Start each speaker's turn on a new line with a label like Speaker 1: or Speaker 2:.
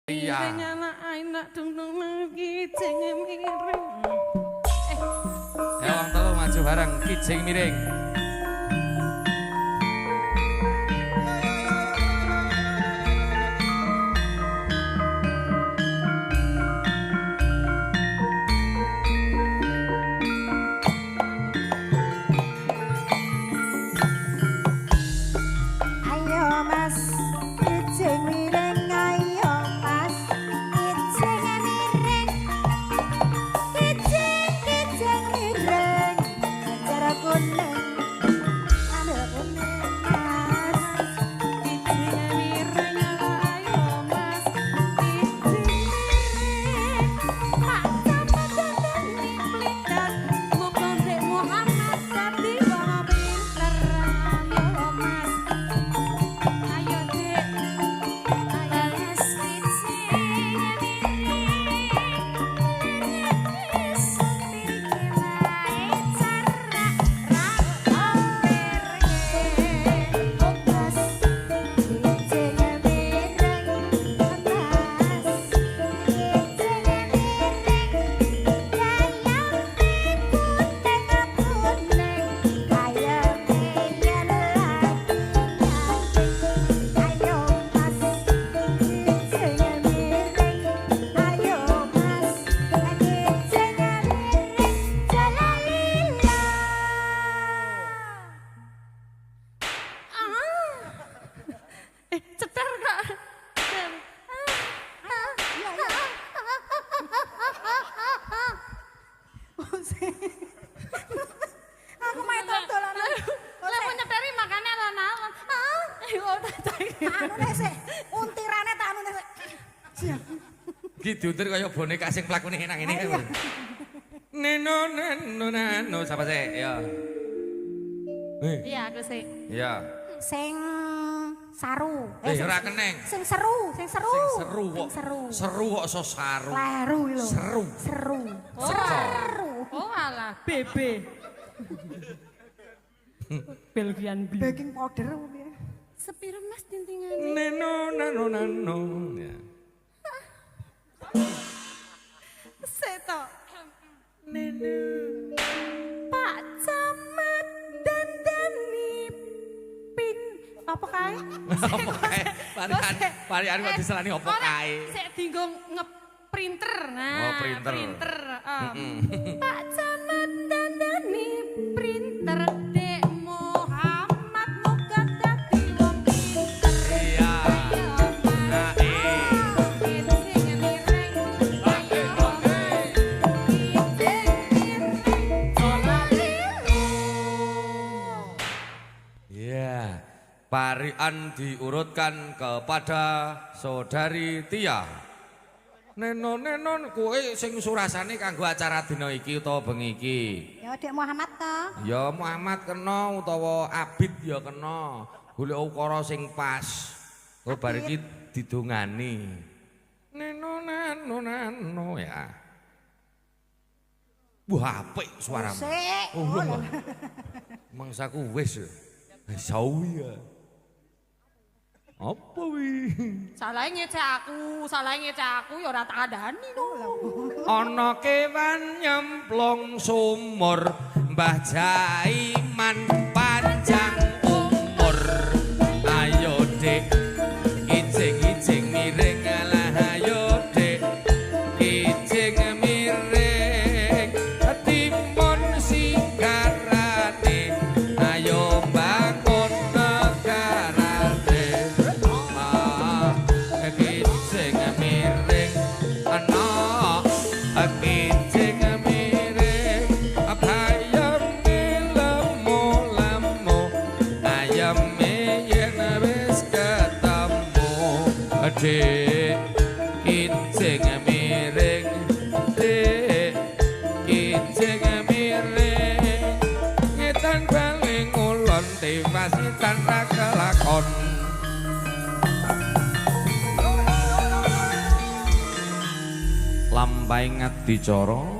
Speaker 1: Iya.
Speaker 2: Anak dung-dung kijing miring.
Speaker 1: Ya wong telu maju bareng kijing miring.
Speaker 2: Aku main dolanan. Lah mau nyeteri makane alon-alon. Anu nek sik untirane tak anu nek sik.
Speaker 1: Ki diuntir kaya boneka sing plakune nang ngene kae. Neno neno sapa sih? Ya.
Speaker 2: Iya, aku sih.
Speaker 1: Iya.
Speaker 2: Sing saru.
Speaker 1: Ora keneng.
Speaker 2: Sing seru.
Speaker 1: Sing seru kok. Seru kok so saru.
Speaker 2: Kleru lho.
Speaker 1: Seru.
Speaker 2: Seru. Oh alah, BB. Belgian Blue. Baking powder piye? Sepiro Mas tintingane?
Speaker 1: Neno nano. Ya.
Speaker 2: Seto. Neno. Pak Camat dandani pin apa kae?
Speaker 1: Apa kae? Parian kok diselani apa kae?
Speaker 2: Sik dienggo ngeprinter. Nah,
Speaker 1: oh, printer.
Speaker 2: Pak Camat dandani printer Dek Muhammad muga dadi wong pinter.
Speaker 1: Iya. Parian diurutkan kepada Saudari Tia. Neno kowe sing surasane kanggo acara dina iki utawa bengi iki.
Speaker 2: Ya Dek Muhammad to.
Speaker 1: Ya Muhammad kena utawa Abid ya kena. Golek ukara sing pas. Oh bar iki didongani. Neno ya. Wah apik suaramu. Oh, mangsaku wis. Sawi ya. Apa wi?
Speaker 2: Salah ngecek aku ya ora tak kandhani lho.
Speaker 1: Ana kewan nyemplung sumur, Mbah Jaiman panjang umur. Ayo Dik, kijing miring alah ayo Dik. Kijing miring timun sigarane. Ayo bangun negarane. Dek kijing miring, Dek kijing miring, ngetan baling ulon tewas ngetan ra kelakon. Lampahe ngadicara